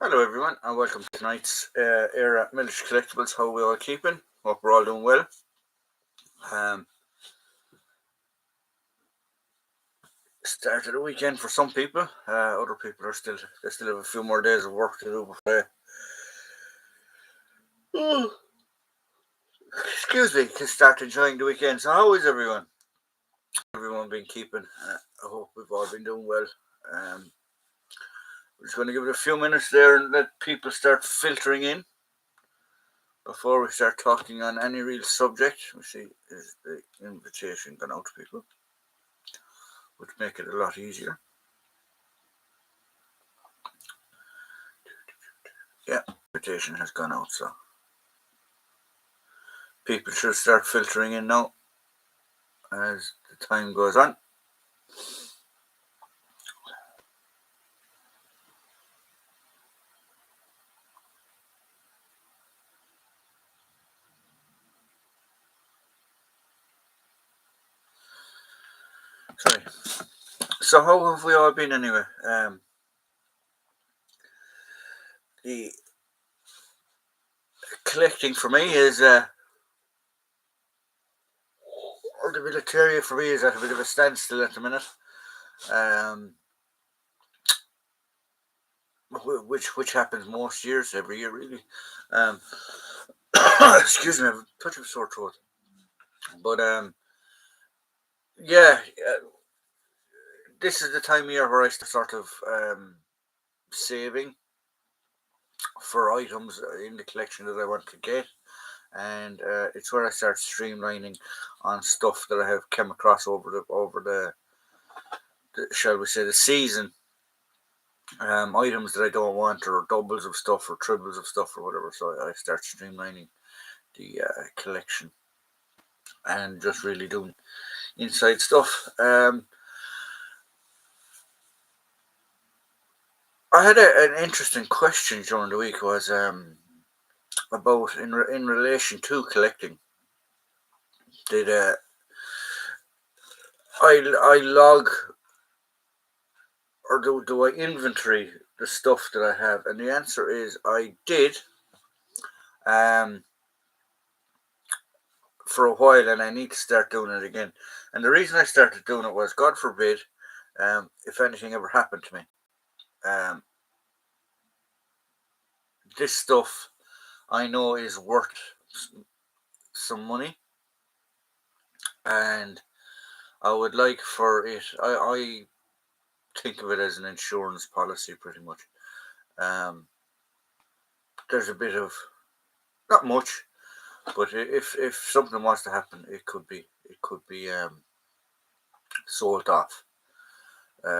Hello everyone and welcome to tonight's Era Military Collectibles. How we all keeping? Hope we're all doing well. Start of the weekend for some people. Other people they still have a few more days of work to do before can start enjoying the weekend. So how is everyone? Everyone been keeping? I hope we've all been doing well. We're just going to give it a few minutes there and let people start filtering in before we start talking on any real subject. We see is the invitation gone out to people, which make it a lot easier. Yeah, invitation has gone out, so people should start filtering in now as the time goes on. Sorry. So how have we all been anyway? The collecting for me is the military for me is at a bit of a standstill at the minute. Which happens most years, every year really. Excuse me, I have a touch of a sore throat. But yeah, this is the time of year where I start sort of saving for items in the collection that I want to get, and it's where I start streamlining on stuff that I have come across over the shall we say the season. Items that I don't want, or doubles of stuff, or triples of stuff, or whatever. So I start streamlining the collection and just really doing inside stuff. I had an interesting question during the week. Was about in relation to collecting. Did I log, or do I inventory the stuff that I have? And the answer is I did. For a while, and I need to start doing it again. And the reason I started doing it was, God forbid, if anything ever happened to me, this stuff I know is worth some money, and I would like for it. I think of it as an insurance policy, pretty much. There's a bit of, not much, but if something was to happen, it could be sold off.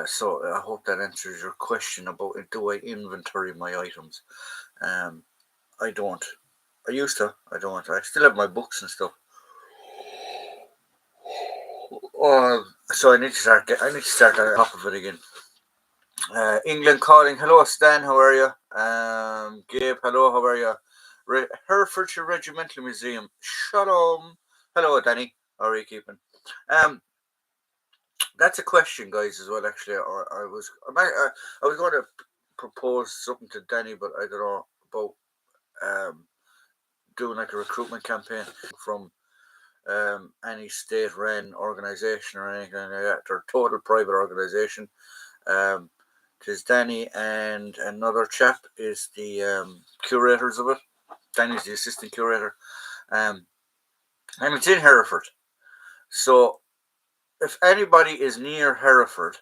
So I hope that answers your question about do I inventory my items. I don't. I used to. I don't. I still have my books and stuff. So I need to start. I need to start on top of it again. England calling. Hello, Stan. How are you? Gabe. Hello. How are you? Herefordshire Regimental Museum. Shalom. Hello, Danny. How are you keeping? That's a question, guys, as well. Actually, I was going to propose something to Danny, but I don't know about doing like a recruitment campaign from any state-run organisation or anything like that, or total private organisation. Because Danny and another chap is the curators of it. Danny's the assistant curator, and it's in Hereford. So if anybody is near Hereford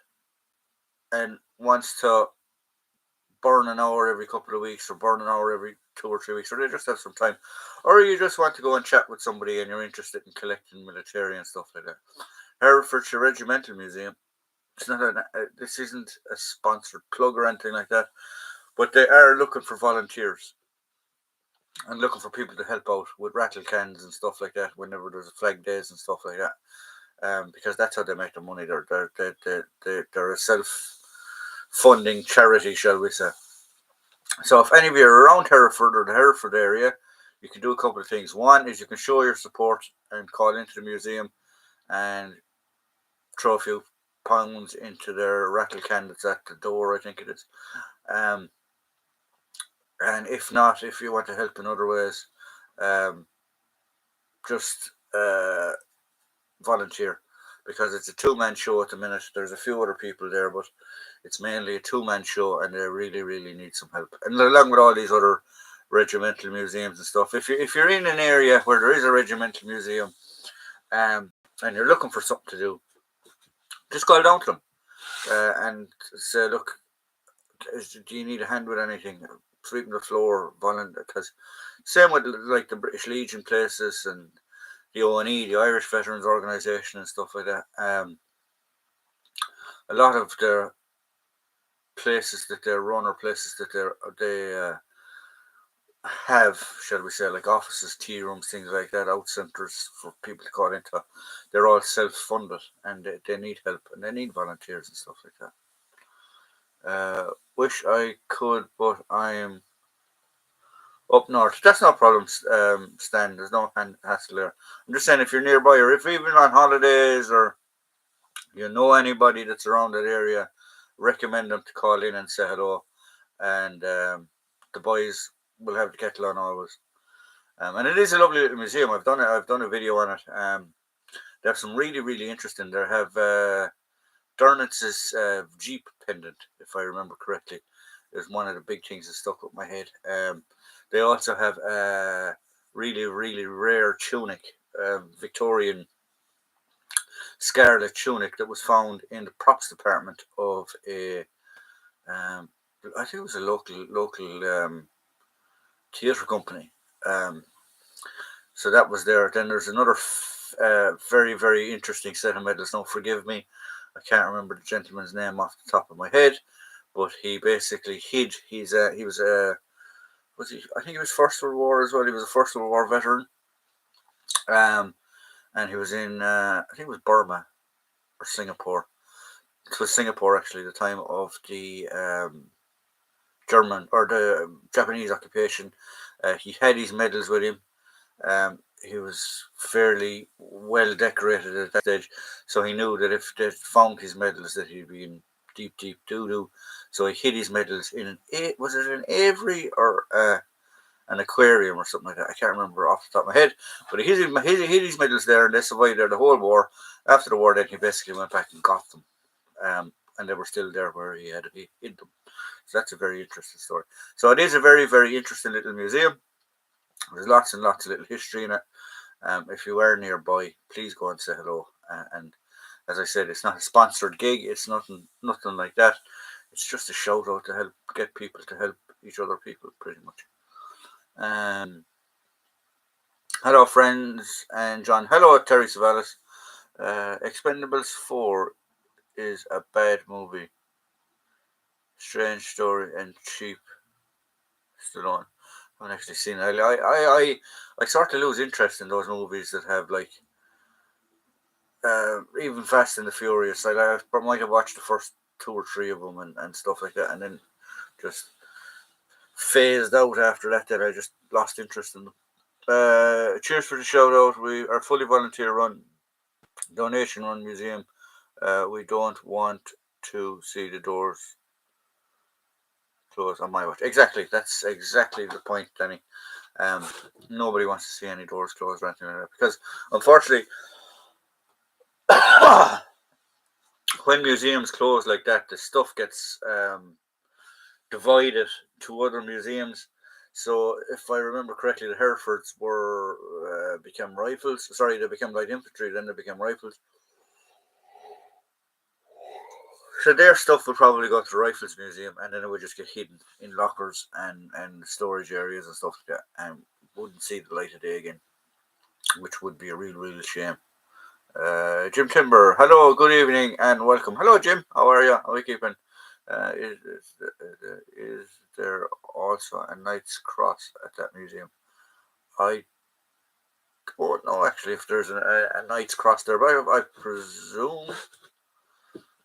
and wants to burn an hour every couple of weeks, or burn an hour every 2 or 3 weeks, or they just have some time, or you just want to go and chat with somebody and you're interested in collecting military and stuff like that, Herefordshire Regimental Museum. It's not this isn't a sponsored plug or anything like that, but they are looking for volunteers and looking for people to help out with rattle cans and stuff like that whenever there's a flag days and stuff like that. Because that's how they make their money. They're a self-funding charity, shall we say. So if any of you are around Hereford or the Hereford area, you can do a couple of things. One is you can show your support and call into the museum and throw a few pounds into their rattle can that's at the door, I think it is. And if not, if you want to help in other ways, um, just volunteer, because it's a two-man show at the minute. There's a few other people there, but it's mainly a two-man show, and they really, really need some help. And along with all these other regimental museums and stuff, if you're in an area where there is a regimental museum, and you're looking for something to do, just call down to them and say, look, do you need a hand with anything? Sweeping the floor, volunteer. Because same with like the British Legion places and the ONE, the Irish Veterans Organisation and stuff like that. A lot of their places that they run, or places that they have, shall we say, like offices, tea rooms, things like that, out centres for people to call into, they're all self-funded, and they need help, and they need volunteers and stuff like that. Wish I could, but I am up north. That's no problem, Stan. There's no hassle there. I'm just saying, if you're nearby, or if even on holidays, or you know anybody that's around that area, recommend them to call in and say hello. And the boys will have the kettle on always. And it is a lovely little museum. I've done it. I've done a video on it. They have some really, really interesting. They have Dernitz's Jeep pendant, if I remember correctly. Is one of the big things that stuck up my head. They also have a really, really rare tunic, Victorian scarlet tunic, that was found in the props department of a, I think it was a local theatre company. So that was there. Then there's another very, very interesting set of medals. Don't forgive me, I can't remember the gentleman's name off the top of my head, but he basically hid. He was was he? I think he was First World War as well. He was a First World War veteran. And he was in I think it was Burma or Singapore. It was Singapore actually, the time of the German or the Japanese occupation. He had his medals with him. He was fairly well decorated at that stage, so he knew that if they found his medals, that he'd be in deep, deep doo doo. So he hid his medals in was it an aviary or an aquarium or something like that? I can't remember off the top of my head, but he hid his medals there, and they survived there the whole war. After the war, then he basically went back and got them, and they were still there where he hid them. So that's a very interesting story. So it is a very, very interesting little museum. There's lots and lots of little history in it. If you are nearby, please go and say hello. And as I said, it's not a sponsored gig. It's nothing like that. It's just a shout out to help get people to help each other, people, pretty much. Hello, friends, and John. Hello, Terry Savalas. Expendables 4 is a bad movie. Strange story and cheap. Stallone. I haven't actually seen it. I sort of lose interest in those movies that have like even Fast and the Furious. Like I might have watched the first 2 or 3 of them and stuff like that, and then just phased out after that. Then I just lost interest in them. Cheers for the shout out. We are fully volunteer run, donation run museum. We don't want to see the doors close on my watch. Exactly. That's exactly the point, Danny. Nobody wants to see any doors closed or anything like that, because unfortunately, when museums close like that, the stuff gets divided to other museums. So if I remember correctly, the Herefords became rifles. Sorry, they became light infantry. Then they became rifles. So their stuff would probably go to the Rifles Museum, and then it would just get hidden in lockers and storage areas and stuff like that, and wouldn't see the light of day again, which would be a real shame. Jim Timber, hello, good evening, and welcome. Hello, Jim. How are you? How are you keeping? Is there also a Knight's Cross at that museum? I don't know actually if there's a Knight's Cross there, but I presume.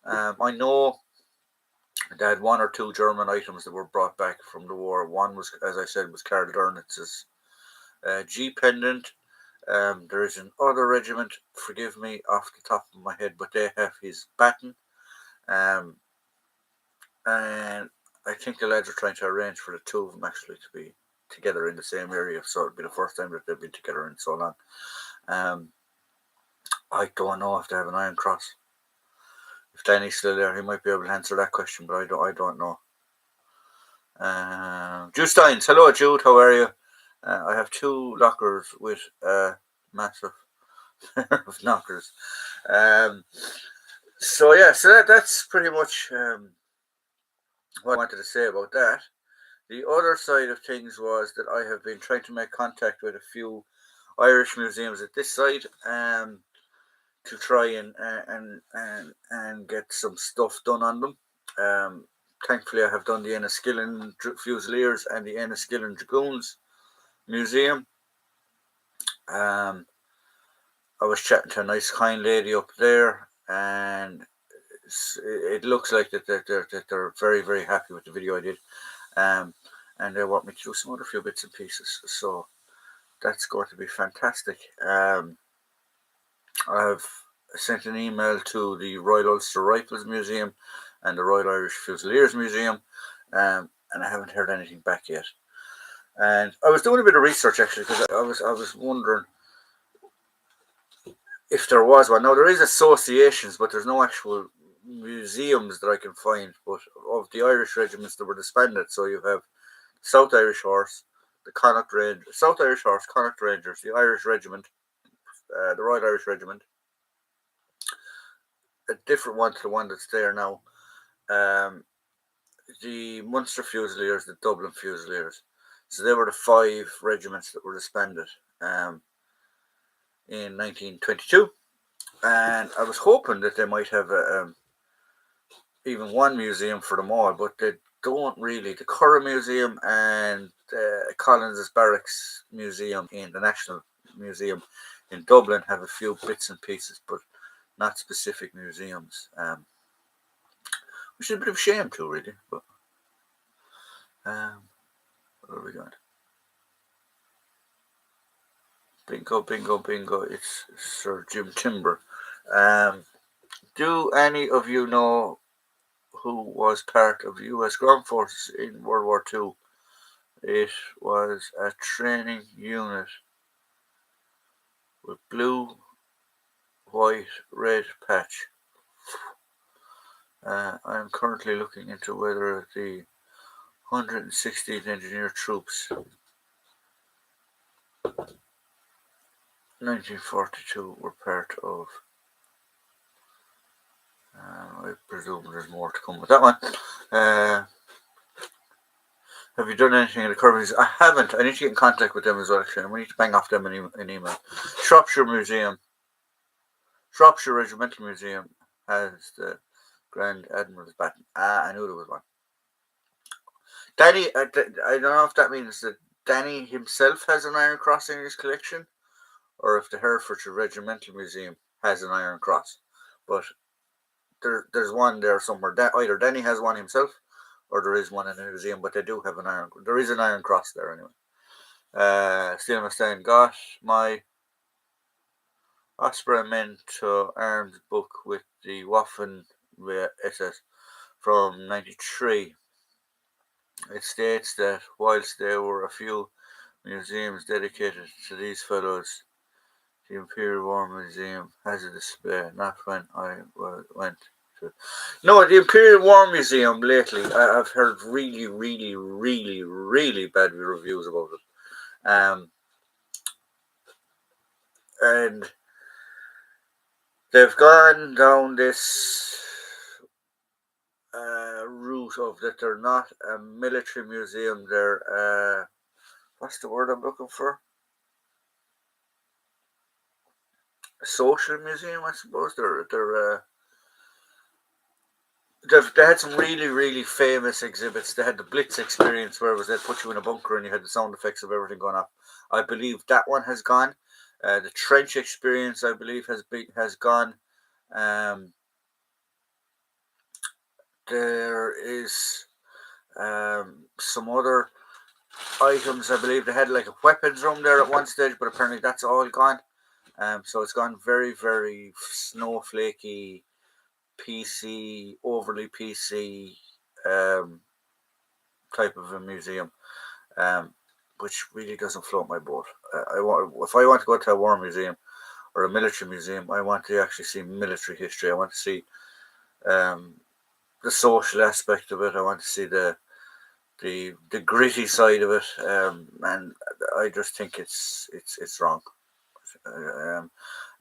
I know they had 1 or 2 German items that were brought back from the war. One was, as I said, was Karl Dernitz's G pendant. There is another regiment, forgive me off the top of my head, but they have his baton. And I think the lads are trying to arrange for the two of them actually to be together in the same area, so it'll be the first time that they've been together in so long. I don't know if they have an Iron Cross. If Danny's still there, he might be able to answer that question, but I don't know. Jude Steins, hello Jude, how are you? I have 2 lockers with massive of knockers. So that's pretty much what I wanted to say about that. The other side of things was that I have been trying to make contact with a few Irish museums at this side to try and get some stuff done on them. Thankfully, I have done the Enniskillen Fusiliers and the Enniskillen Dragoons Museum. I was chatting to a nice, kind lady up there, and it looks like that they're very, very happy with the video I did. And they want me to do some other few bits and pieces. So that's going to be fantastic. I've sent an email to the Royal Ulster Rifles Museum and the Royal Irish Fusiliers Museum, and I haven't heard anything back yet. And I was doing a bit of research actually, because I was wondering if there was one. Now there is associations, but there's no actual museums that I can find. But of the Irish regiments that were disbanded, so you have South Irish Horse, the Connacht Rangers, South Irish Horse, Connacht Rangers, the Irish Regiment, the Royal Irish Regiment, a different one to the one that's there now, the Munster Fusiliers, the Dublin Fusiliers. So they were the 5 regiments that were disbanded in 1922, and I was hoping that they might have even one museum for them all, but they don't really. The Curragh Museum and Collins' Barracks Museum in the National Museum in Dublin have a few bits and pieces, but not specific museums, which is a bit of a shame too, really. But where are we going? Bingo! It's Sir Jim Timber. Do any of you know who was part of U.S. Ground Forces in World War II? It was a training unit with blue, white, red patch. I am currently looking into whether the 116th Engineer Troops 1942 were part of. I presume there's more to come with that one. Have you done anything in the Curragh? I haven't. I need to get in contact with them as well, actually. We need to bang off them an email. Shropshire Regimental Museum has the Grand Admiral's baton. I knew there was one. Danny, I don't know if that means that Danny himself has an Iron Cross in his collection, or if the Herefordshire Regimental Museum has an Iron Cross. But there's one there somewhere. Either Danny has one himself, or there is one in the museum, but they do have an Iron. There is an Iron Cross there anyway. Stephen Mustaine got my Osprey Men to Arms book with the Waffen SS from '93. It states that whilst there were a few museums dedicated to these fellows, the Imperial War Museum has a display. Not when I went to. No, the Imperial War Museum lately, I've heard really, really, really, really bad reviews about it. And they've gone down this route of that they're not a military museum. They're what's the word I'm looking for? A social museum, I suppose. They had some really, really famous exhibits. They had the Blitz experience, where it was they'd put you in a bunker and you had the sound effects of everything going off. I believe that one has gone. The trench experience, I believe, has gone. There is some other items. I believe they had like a weapons room there at one stage, but apparently that's all gone. So it's gone very, very snowflakey, PC, overly PC, type of a museum, which really doesn't float my boat. If I want to go to a war museum or a military museum, I want to actually see military history. I want to see um, the social aspect of it. I want to see the gritty side of it, and I just think it's wrong.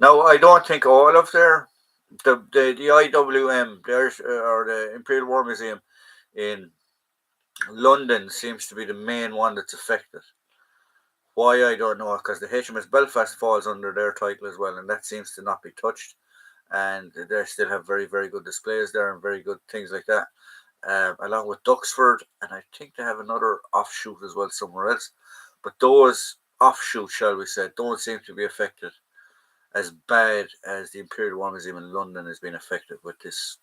Now, I don't think all of the IWM, or the Imperial War Museum in London, seems to be the main one that's affected. Why, I don't know, because the HMS Belfast falls under their title as well, and that seems to not be touched. And they still have very, very good displays there and very good things like that, along with Duxford, and I think they have another offshoot as well somewhere else. But those offshoots, shall we say, don't seem to be affected as bad as the Imperial War Museum in London has been affected with this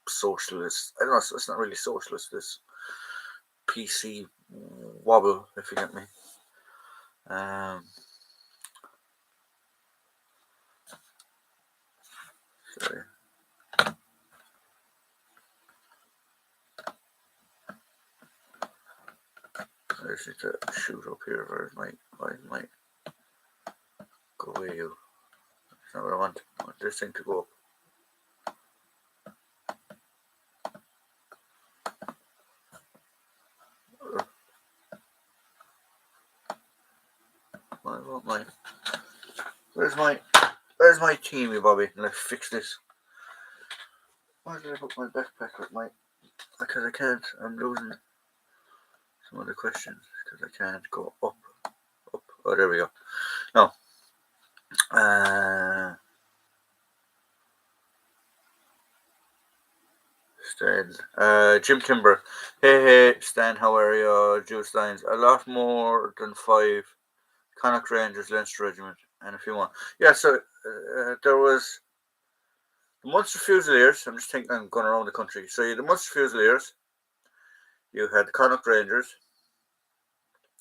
socialist. I don't know, it's not really socialist, this PC wobble, if you get me. Sorry. I just need to shoot up here. Where's my go away, you. That's not what I want. I want this thing to go up. Where's my teamy, Bobby? Let's fix this. Why did I put my backpack with my? Because I can't. I'm losing some of the questions because I can't go up. Oh, there we go. No. Stan. Jim Timber. Hey, Stan, how are you? Jude Steins. A lot more than 5 Connacht Rangers, Leinster Regiment, and a few more. Yeah, so there was the Munster Fusiliers. I'm just thinking I'm going around the country. So you had the Munster Fusiliers, you had the Connacht Rangers.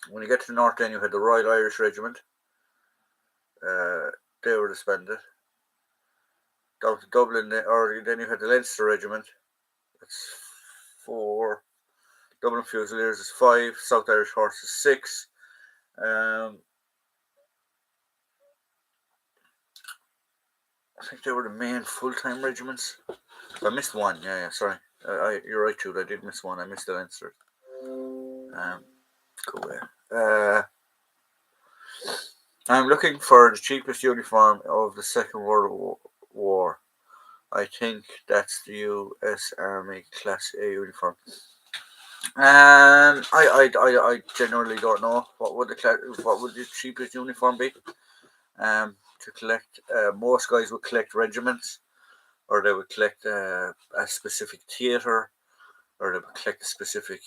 When you get to the north end, you had the Royal Irish Regiment. They were disbanded. Down to Dublin, or then you had the Leinster Regiment. That's 4. Dublin Fusiliers is 5. South Irish Horse is 6. I think they were the main full-time regiments. I missed one. Yeah, sorry. You're right, Jude. I did miss one. I missed the Leinster. Go away. I'm looking for the cheapest uniform of the Second World War. I think that's the U.S. Army Class A uniform. I generally don't know what would the cheapest uniform be. To collect, most guys would collect regiments, or they would collect a specific theatre, or they would collect a specific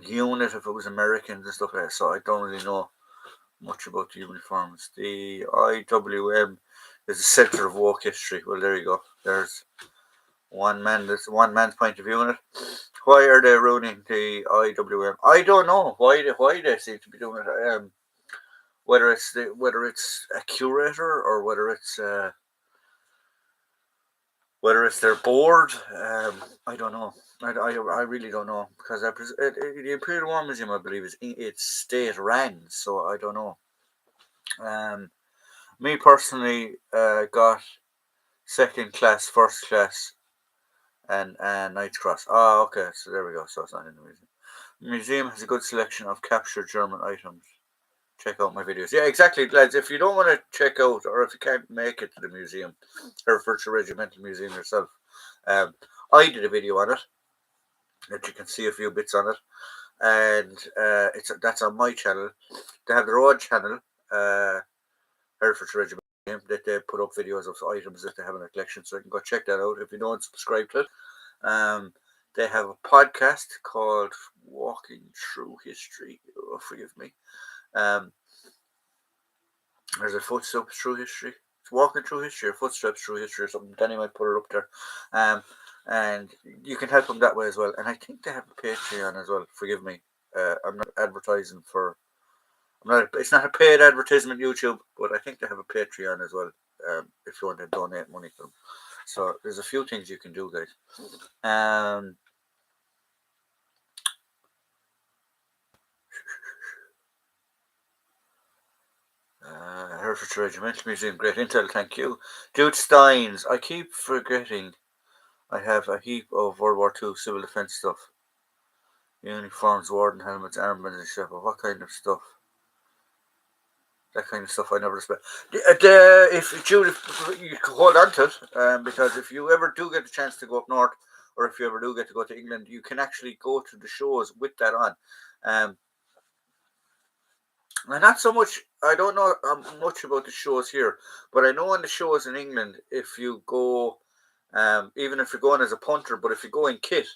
unit if it was Americans and stuff like that. So I don't really know much about the uniforms. The IWM is the centre of woke history. Well, there you go. There's one man's point of view on it. Why are they ruining the IWM? I don't know why they seem to be doing it. Whether it's a curator or whether it's their board. I don't know. I really don't know, because the Imperial War Museum, I believe, it's state ran, so I don't know. Me personally, got second class, first class, and Knight's Cross. Oh, okay, so there we go. So it's not in the museum. The museum has a good selection of captured German items. Check out my videos. Yeah, exactly, lads. If you don't want to check out, or if you can't make it to the museum, Herefordshire Regimental Museum yourself, I did a video on it that you can see a few bits on it, and that's on my channel. They have their own channel, Herefordshire Regiment, that they put up videos of items that they have in their collection, so you can go check that out if you don't subscribe to it. They have a podcast called Walking Through History. Oh, forgive me. There's a footsteps through history. It's walking through history, or footsteps through history, or something. Danny might put it up there. And you can help them that way as well. And I think they have a Patreon as well. Forgive me. I'm not advertising for. It's not a paid advertisement, YouTube, but I think they have a Patreon as well. If you want to donate money to them. So there's a few things you can do, guys. Herefordshire Regimental Museum, great intel, thank you. Jude Steins, I keep forgetting I have a heap of World War II civil defence stuff. Uniforms, warden helmets, armbands and stuff. What kind of stuff? That kind of stuff I never expect. If Jude, you can hold on to it, because if you ever do get a chance to go up north, or if you ever do get to go to England, you can actually go to the shows with that on. And not so much, I don't know much about the shows here, but I know on the shows in England, if you go, even if you're going as a punter, but if you go in kit,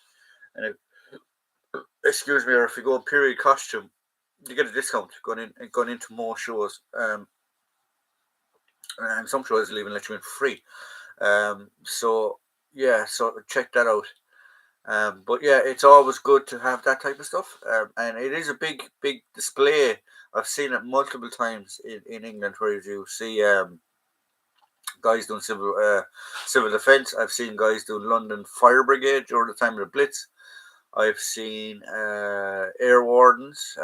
and excuse me, or if you go in period costume, you get a discount going into more shows. And some shows will even let you in for free. So yeah, so check that out. But yeah, it's always good to have that type of stuff. And it is a big display. I've seen it multiple times in England where you see guys doing civil defence. I've seen guys doing London Fire Brigade during the time of the Blitz. I've seen air wardens.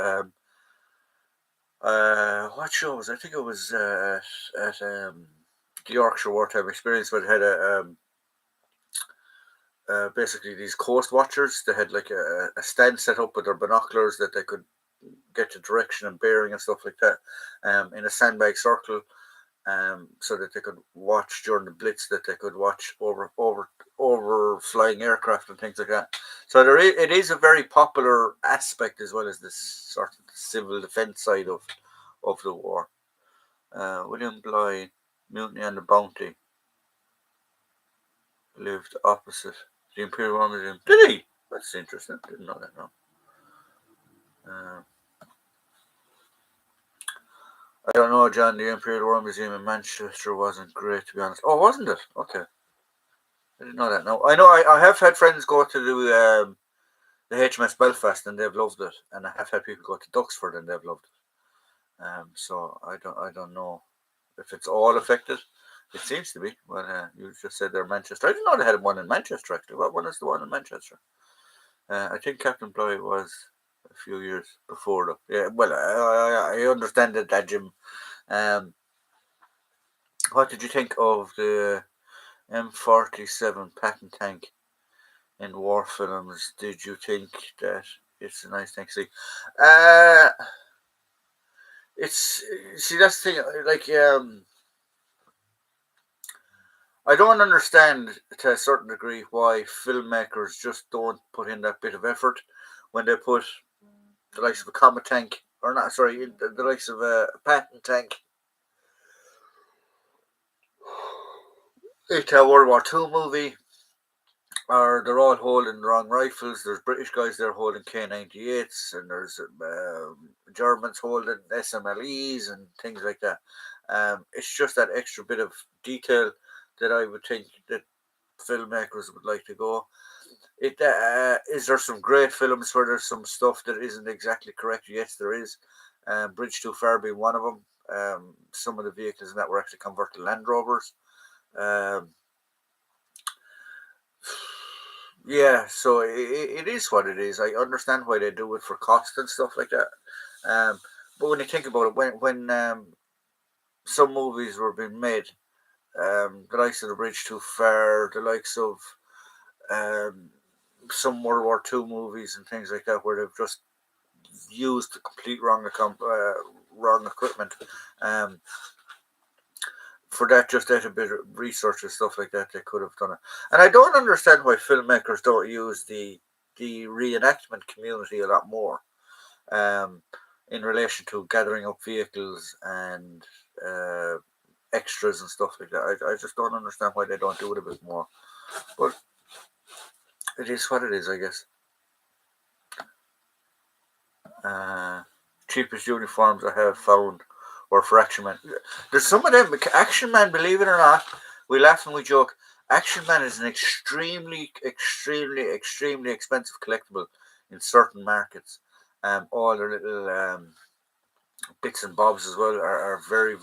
What shows? I think it was at the Yorkshire Wartime Experience, but it had basically these coast watchers. They had like a stand set up with their binoculars that they could get the direction and bearing and stuff like that, in a sandbag circle, so that they could watch during the Blitz, that they could watch over flying aircraft and things like that. So it is a very popular aspect, as well as this sort of civil defence side of the war. William Bligh, Mutiny on the Bounty, lived opposite the Imperial War Museum. Did he? That's interesting. Didn't know that. No. I don't know, John. The Imperial War Museum in Manchester wasn't great, to be honest. Oh, wasn't it? Okay. I didn't know that. No, I know. I have had friends go to the HMS Belfast and they've loved it, and I have had people go to Duxford and they've loved it. So I don't know if it's all affected. It seems to be. Well, you just said they're Manchester. I didn't know they had one in Manchester, actually. What one is the one in Manchester? I think Captain Bligh was a few years before, though. Yeah, well, I understand that, Jim. What did you think of the M47 Patton tank in war films? Did you think that it's a nice tank to see? See, that's the thing. Like, I don't understand to a certain degree why filmmakers just don't put in that bit of effort when they put the likes of a Comet tank, or not, sorry, the likes of a Patton tank into a World War II movie, or they're all holding the wrong rifles. There's British guys there holding K98s, and there's Germans holding SMLEs and things like that. It's just that extra bit of detail that I would think that filmmakers would like to go. Is there some great films where there's some stuff that isn't exactly correct? Yes, there is. Bridge Too Far being one of them. Some of the vehicles in that were actually converted Land Rovers. Yeah, so it is what it is. I understand why they do it for cost and stuff like that. But when you think about it, when some movies were being made, the likes of The Bridge Too Far, the likes of some World War II movies and things like that, where they've just used the complete wrong equipment. For that, just out a bit of research and stuff like that, they could have done it. And I don't understand why filmmakers don't use the reenactment community a lot more, in relation to gathering up vehicles and extras and stuff like that. I just don't understand why they don't do it a bit more. But it is what it is, I guess. Cheapest uniforms I have found were for Action Man. There's some of them. Action Man, believe it or not, we laugh and we joke. Action Man is an extremely expensive collectible in certain markets. All their little bits and bobs as well are very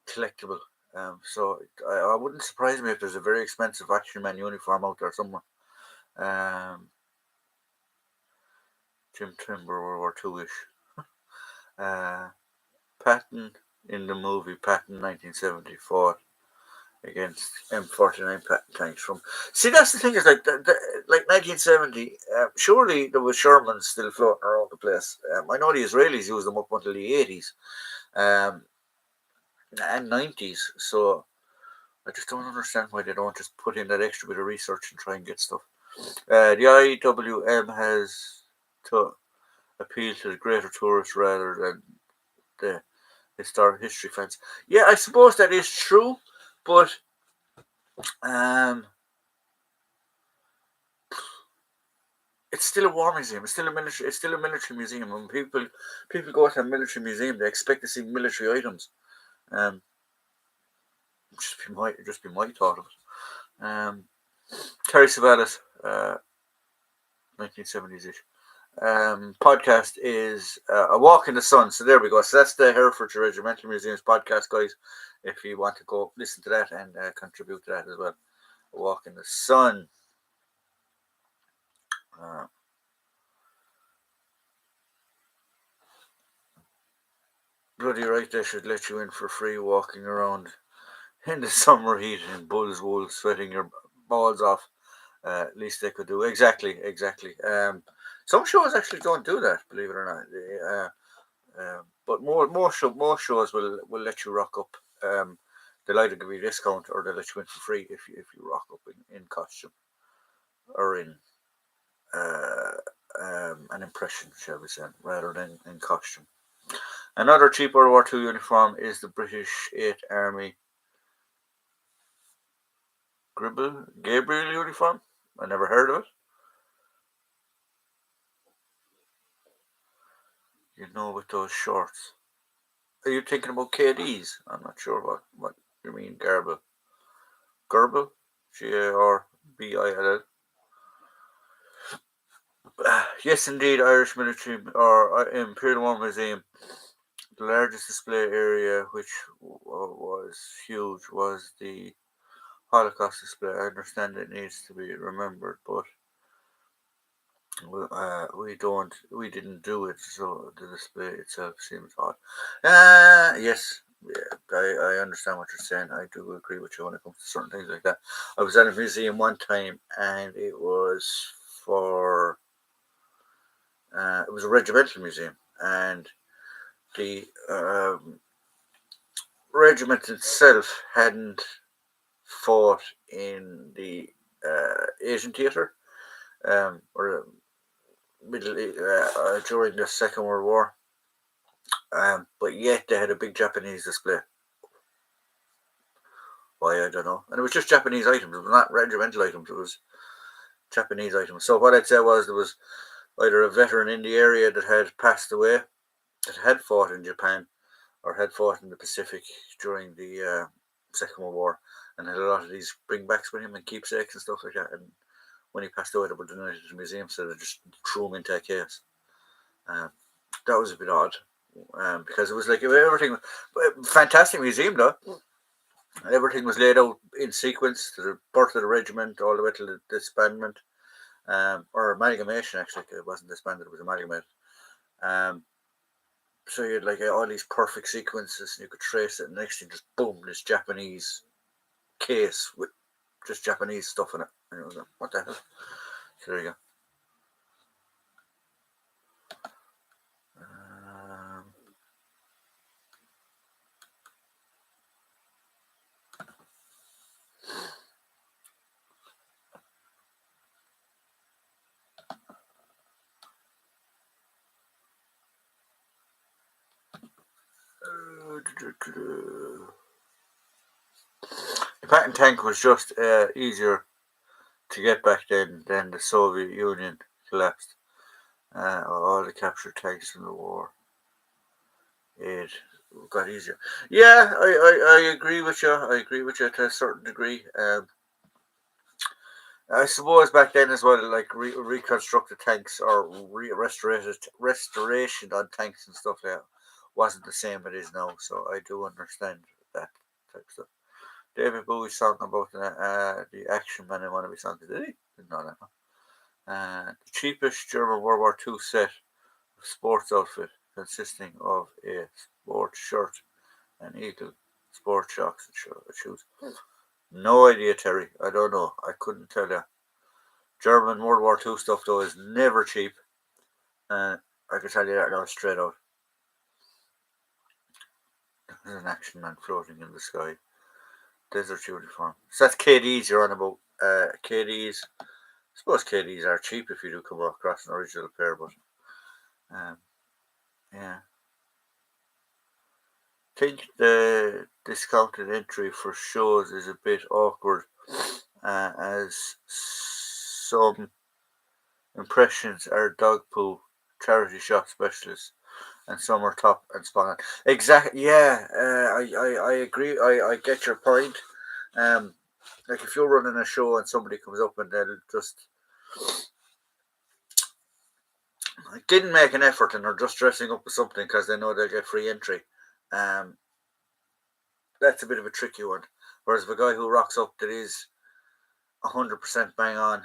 collectible. So I wouldn't surprise me if there's a very expensive Action Man uniform out there somewhere. Jim Timber, World War II-ish. Patton in the movie Patton 1970 fought against M49 Patton tanks from. See, that's the thing is like 1970. Surely there was Shermans still floating around the place. I know the Israelis used them up until the 80s and 90s. So I just don't understand why they don't just put in that extra bit of research and try and get stuff. The IWM has to appeal to the greater tourists rather than the historic history fans. Yeah, I suppose that is true, but it's still a war museum. It's still a military. It's still a military museum. When people go to a military museum, they expect to see military items. Just be my thought of it. Terry Savalas, 1970s ish. Podcast is A Walk in the Sun. So there we go. So that's the Herefordshire Regimental Museum's podcast, guys. If you want to go listen to that and contribute to that as well. A Walk in the Sun. Bloody right, they should let you in for free walking around in the summer heat in bull's wool, sweating your balls off. At least they could do exactly. Some shows actually don't do that, believe it or not. But more shows will let you rock up. They'll either give you a discount or they'll let you in for free if you rock up in costume or in an impression, shall we say, rather than in costume. Another cheap World War II uniform is the British 8th Army Gabriel uniform. I never heard of it. You know, with those shorts. Are you thinking about KDs? I'm not sure what you mean, Garble. Garble? Garbill. Yes, indeed, Irish Military or Imperial War Museum. The largest display area, which was huge, was the Holocaust display. I understand it needs to be remembered, but we didn't do it, so the display itself seems odd. Yes, yeah, I understand what you're saying. I do agree with you when it comes to certain things like that. I was at a museum one time, and it was for it was a regimental museum, and the regiment itself hadn't fought in the Asian theatre or during the Second World War, but yet they had a big Japanese display. Why, I don't know. And it was just Japanese items. It was not regimental items. It was Japanese items. So what I'd say was there was either a veteran in the area that had passed away, that had fought in Japan, or had fought in the Pacific during the Second World War, and had a lot of these bringbacks with him and keepsakes and stuff like that. And when he passed away, they were donated to the museum, so they just threw him into a case. That was a bit odd, because it was like everything. Fantastic museum, though. Everything was laid out in sequence to the birth of the regiment all the way to the disbandment, or amalgamation. Actually, it wasn't disbanded; it was amalgamated. So you had like all these perfect sequences, and you could trace it. And the next thing, just boom, this Japanese case with just Japanese stuff in it. And it was like, what the hell? So there you go. The Patton tank was just easier to get back then than the Soviet Union collapsed. All the captured tanks from the war. It got easier. Yeah, I agree with you. I agree with you to a certain degree. I suppose back then as well, like reconstructed tanks or restoration on tanks and stuff like that wasn't the same it is now. So I do understand that type of stuff. David Bowie song about the Action Man in one of his songs. Did he? Didn't know that. The cheapest German World War II set sports outfit consisting of a sports shirt and eagle, sports shocks and shoes. No idea, Terry. I don't know. I couldn't tell you. German World War II stuff, though, is never cheap. I can tell you that now straight out. There's an action man floating in the sky. Desert uniform. So that's KDs you're on about. KDs. I suppose KDs are cheap if you do come across an original pair, but yeah. I think the discounted entry for shows is a bit awkward, as some impressions are dog poo charity shop specialists, and some are top and spot on. Exactly. Yeah. I agree. I get your point. Like if you're running a show and somebody comes up and they'll just didn't make an effort and are just dressing up with something because they know they'll get free entry. That's a bit of a tricky one. Whereas if a guy who rocks up that is 100% bang on,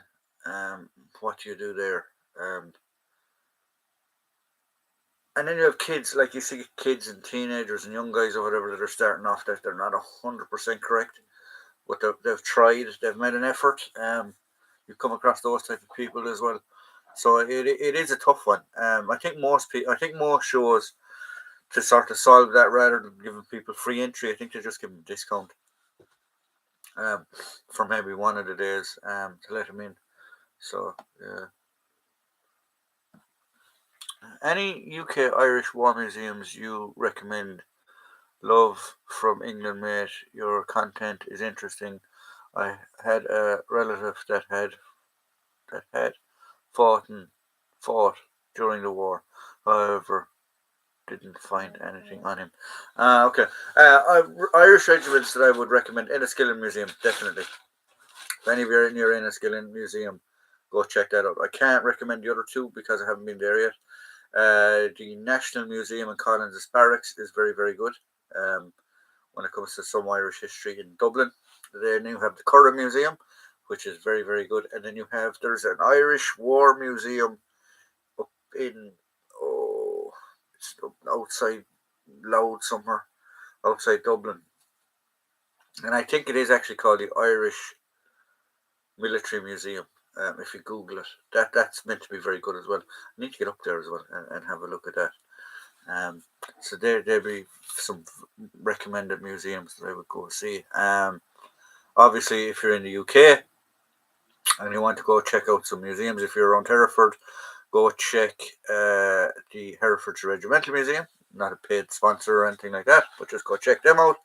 what do you do there? And then you have kids, like you see kids and teenagers and young guys or whatever that are starting off that they're not 100% correct, but they've tried, they've made an effort. You come across those type of people as well. So it is a tough one. I think most shows, to sort of solve that rather than giving people free entry, I think they just give them a discount for maybe one of the days to let them in. So yeah. Any UK Irish war museums you recommend? Love from England, mate. Your content is interesting. I had a relative that had fought during the war. However, didn't find anything on him. Okay. Irish regiments that I would recommend. Enniskillen Museum, definitely. If any of you are in your Enniskillen Museum, go check that out. I can't recommend the other two because I haven't been there yet. The National Museum in Collins Barracks is very, very good. When it comes to some Irish history in Dublin. Then you have the Curragh Museum, which is very, very good. And then there's an Irish War Museum up in, it's outside Louth somewhere, outside Dublin. And I think it is actually called the Irish Military Museum. If you Google it, that's meant to be very good as well. I need to get up there as well and have a look at that. So there'd be some recommended museums that I would go see. Obviously, if you're in the UK and you want to go check out some museums, if you're around Hereford, go check the Herefordshire Regimental Museum. Not a paid sponsor or anything like that, but just go check them out.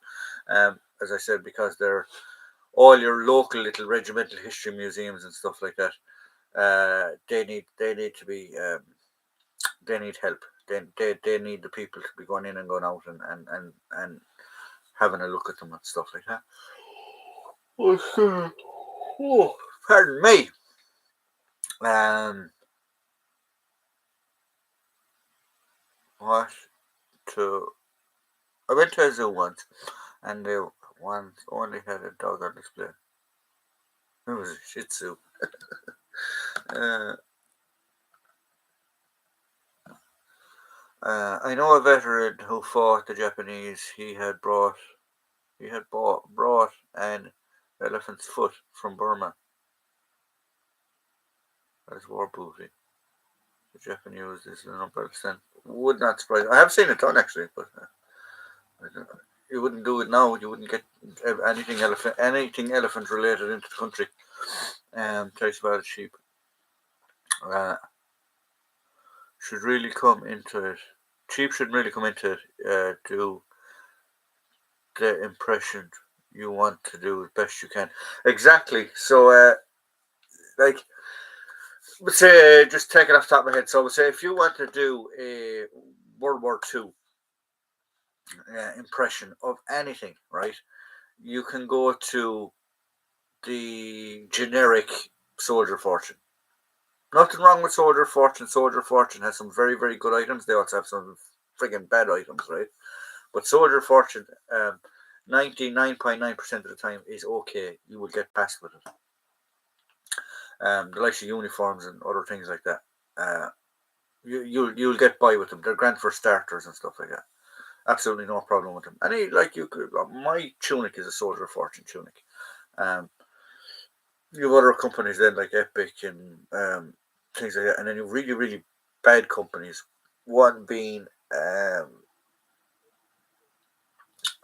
As I said, because they're all your local little regimental history museums and stuff like that. They need to be. They need help. They need the people to be going in and going out and having a look at them and stuff like that. Oh, pardon me. I went to a zoo once, and they only had a dog on display. It was a Shih Tzu. I know a veteran who fought the Japanese. He had brought an elephant's foot from Burma as war booty. The Japanese is an umbrella stand. Would not surprise. I have seen it done actually, but you wouldn't do it now. You wouldn't get anything elephant related into the country. Tastes about cheap. Should really come into it. Cheap shouldn't really come into it. Do the impression you want to do as best you can. Exactly. So, like, let's say, just take it off the top of my head. So, say if you want to do a World War II impression of anything, right? You can go to the generic Soldier Fortune. Nothing wrong with Soldier Fortune. Soldier Fortune has some very, very good items. They also have some friggin' bad items, right? But Soldier Fortune, 99.9% of the time is okay. You will get past with it. The likes of uniforms and other things like that. you'll get by with them. They're grand for starters and stuff like that. Absolutely no problem with them. And you could, my tunic is a Soldier of Fortune tunic. Um, you have other companies then like Epic and things like that, and then you have really really bad companies. One being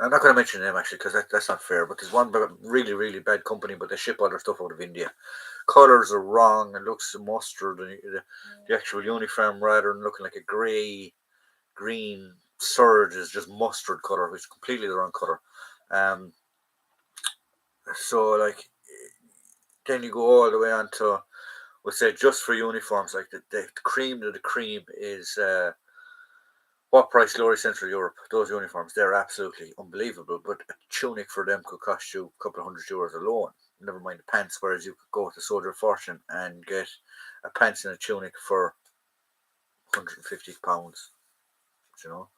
I'm not going to mention them actually because that's not fair. But there's one really really bad company, but they ship all their stuff out of India. Colors are wrong and looks mustard, and the actual uniform rather than looking like a green surge is just mustard color, which is completely the wrong color. Um, so like then you go all the way on to we'll say just for uniforms, like the cream of the cream is what price Glory Central Europe. Those uniforms, they're absolutely unbelievable. But a tunic for them could cost you a couple of €100 alone. Never mind the pants. Whereas you could go to Soldier of Fortune and get a pants and a tunic for £150, you know,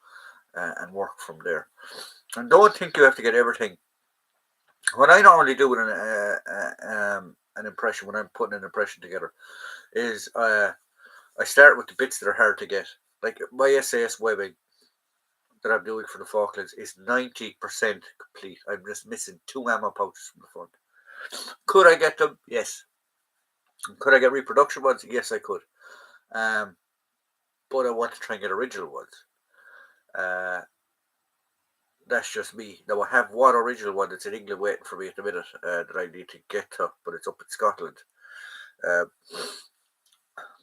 and work from there. And don't think you have to get everything. What I normally do with an impression when I'm putting an impression together is I start with the bits that are hard to get. Like my SAS webbing that I'm doing for the Falklands is 90% complete. I'm just missing 2 ammo pouches from the front. Could I get them? Yes. Could I get reproduction ones? Yes, I could. But I want to try and get original ones. That's just me. Now I have one original one that's in England waiting for me at the minute that I need to get to, but it's up in Scotland.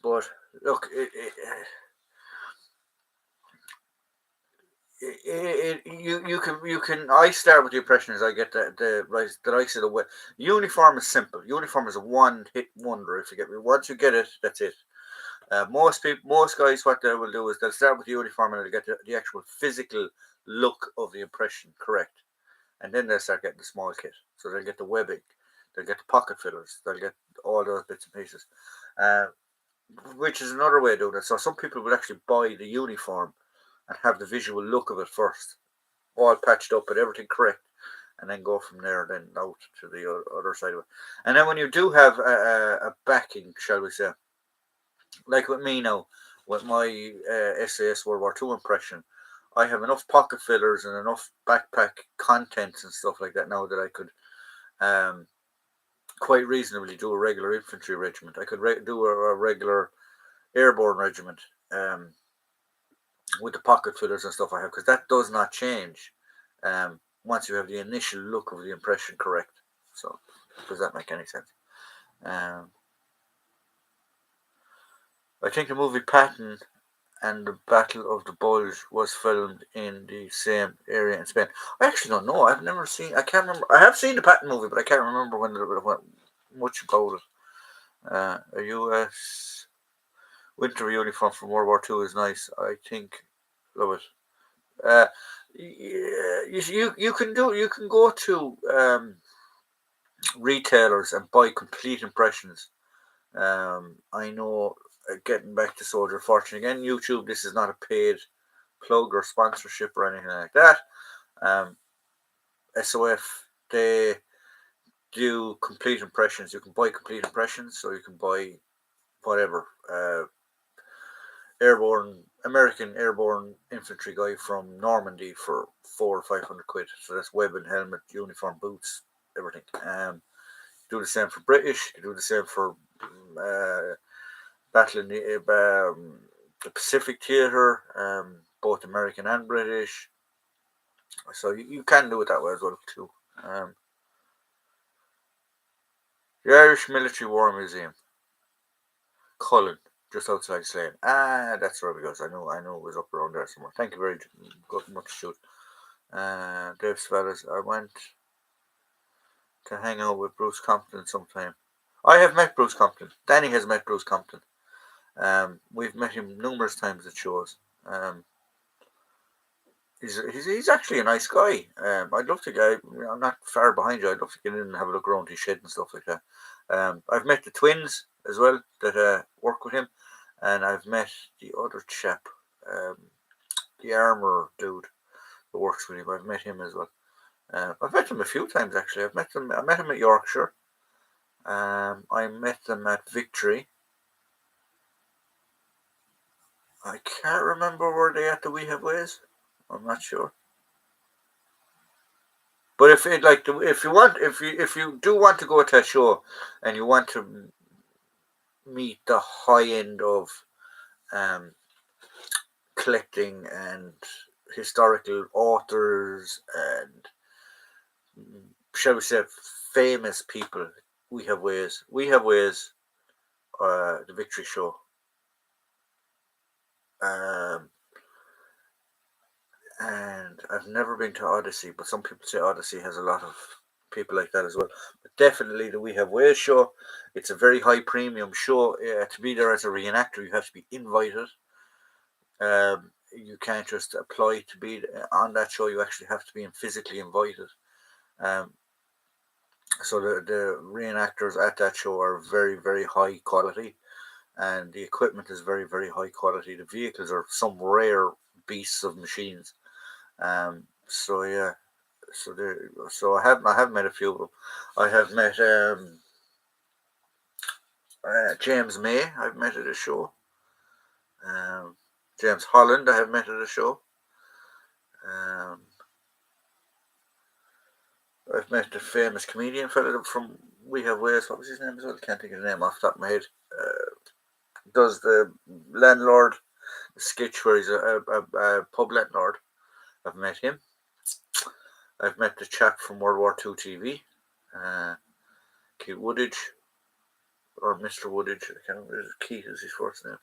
But look, you can. I start with the impression as I get the likes of the way. Uniform is simple. Uniform is a one hit wonder. If you get me, once you get it, that's it. Most guys, what they will do is they'll start with the uniform and they'll get the actual physical look of the impression correct, and then they'll start getting the small kit. So they'll get the webbing, they'll get the pocket fillers, they'll get all those bits and pieces, which is another way of doing it. So some people will actually buy the uniform and have the visual look of it first, all patched up and everything correct, and then go from there, then out to the other side of it. And then when you do have a backing, shall we say, like with me now, with my SAS World War II impression, I have enough pocket fillers and enough backpack contents and stuff like that now that I could quite reasonably do a regular infantry regiment. I could do a regular airborne regiment with the pocket fillers and stuff I have, because that does not change once you have the initial look of the impression correct. So, does that make any sense? I think the movie Patton and the Battle of the Bulge was filmed in the same area in Spain. I actually don't know. I've never seen. I can't remember. I have seen the Patton movie, but I can't remember when much about it. A U.S. winter uniform from World War II is nice. I think love it. You can go to retailers and buy complete impressions. I know. Getting back to Soldier of Fortune again, YouTube. This is not a paid plug or sponsorship or anything like that. SOF, they do complete impressions. You can buy complete impressions, so you can buy whatever American airborne infantry guy from Normandy for £400 or £500. So that's weapon, helmet, uniform, boots, everything. Do the same for British. You do the same for battle in the Pacific Theatre, both American and British. So you can do it that way as well too. The Irish Military War Museum, Cullen, just outside Slane. That's where we go. I know it was up around there somewhere. Thank you very much, Jude. Dave Svellas, I went to hang out with Bruce Compton sometime. I have met Bruce Compton. Danny has met Bruce Compton. We've met him numerous times at shows. He's actually a nice guy. I'd love to get. I'm not far behind you. I'd love to get in and have a look around his shed and stuff like that. I've met the twins as well that work with him, and I've met the other chap, the armor dude that works with him. I've met him as well. I've met him a few times actually. I met him at Yorkshire. I met them at Victory. I can't remember where they at the We Have Ways. I'm not sure. But if you do want to go to a show and you want to meet the high end of um, collecting and historical authors and shall we say famous people, We Have Ways. We Have Ways. The Victory Show. Um, and I've never been to Odyssey, but some people say Odyssey has a lot of people like that as well. But definitely the We Have Ways show. It's a very high premium show. To be there as a reenactor, you have to be invited. You can't just apply to be on that show. You actually have to be physically invited. Um, so the reenactors at that show are very, very high quality, and the equipment is very, very high quality. The vehicles are some rare beasts of machines. So yeah, so I have met a few of them. I have met James May. I've met at a show. Um, James Holland. I have met at a show. Um, I've met the famous comedian fellow from We Have Ways. What was his name as well? I can't think of his name off the top of my head. Does the landlord sketch where he's a pub landlord. I've met him. I've met the chap from World War II TV, Keith Woodage, or Mr. Woodage. I can't remember. Keith is his first name.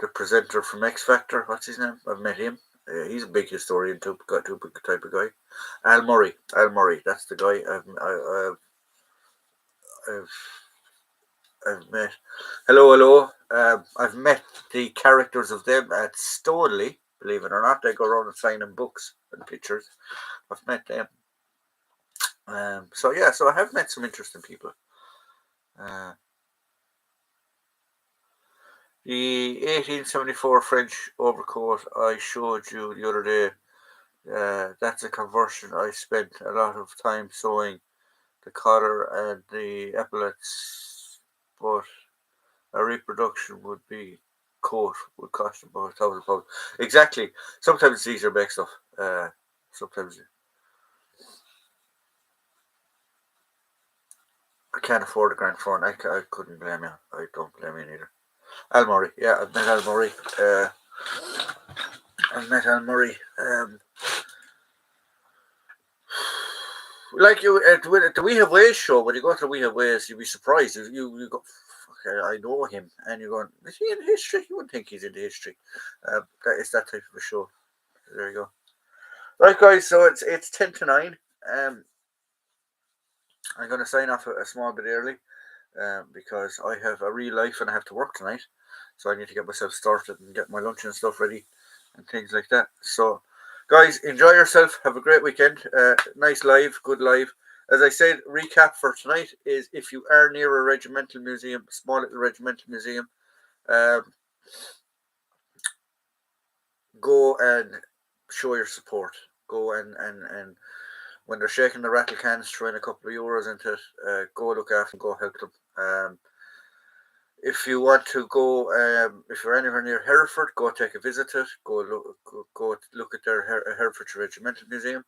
The presenter from X Factor, what's his name? I've met him. He's a big historian type of guy. Al Murray, that's the guy I've met. Hello. I've met the characters of them at Stoneleigh. Believe it or not, they go around and signing books and pictures. I've met them. So I have met some interesting people. The 1874 French overcoat I showed you the other day, that's a conversion. I spent a lot of time sewing the collar and the epaulets, but a reproduction would cost about £1,000. Exactly. Sometimes it's easier to make stuff. Sometimes I can't afford a grand phone. I couldn't blame you. I don't blame you neither. Al Murray, yeah, I've met Al Murray. Like you at the We Have Ways show, when you go to the We Have Ways, you'd be surprised. You go, okay, I know him, and you're going, is he into history? You wouldn't think he's into history. That is that type of a show. There you go. Right, guys. So it's 10 to 9. I'm going to sign off a small bit early, because I have a real life and I have to work tonight. So I need to get myself started and get my lunch and stuff ready and things like that. So, guys, enjoy yourself. Have a great weekend. Nice live, good live. As I said, recap for tonight is if you are near a regimental museum, small little regimental museum, go and show your support. Go and when they're shaking the rattle cans, throwing a couple of euros into it, go look after them, go help them. If you want to go, if you're anywhere near Hereford, go take a visit to it. Go look at their Herefordshire Regimental Museum.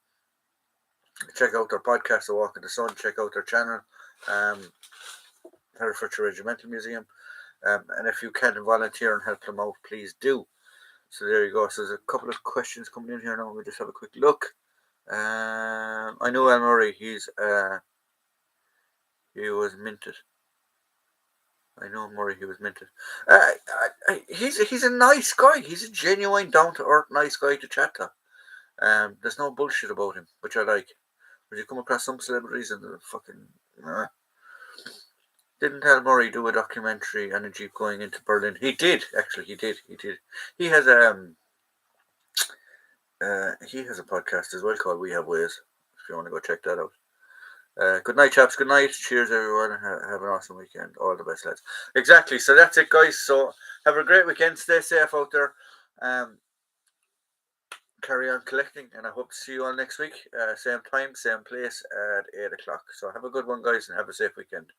Check out their podcast, A Walk in the Sun. Check out their channel, Herefordshire Regimental Museum. And if you can volunteer and help them out, please do. So there you go. So there's a couple of questions coming in here now. We'll just have a quick look. I know Al Murray. He was minted. I know Murray. He was minted. He's a nice guy. He's a genuine, down to earth, nice guy to chat to. There's no bullshit about him, which I like. When you come across some celebrities and they're fucking. Didn't Al Murray do a documentary on a jeep going into Berlin? He did, actually. He did. He has a podcast as well called We Have Ways. If you want to go check that out. Good night, chaps. Good night. Cheers, everyone. Have an awesome weekend. All the best, lads. Exactly. So that's it, guys. So have a great weekend. Stay safe out there. Carry on collecting, and I hope to see you all next week. Same time, same place at 8 o'clock. So have a good one, guys, and have a safe weekend.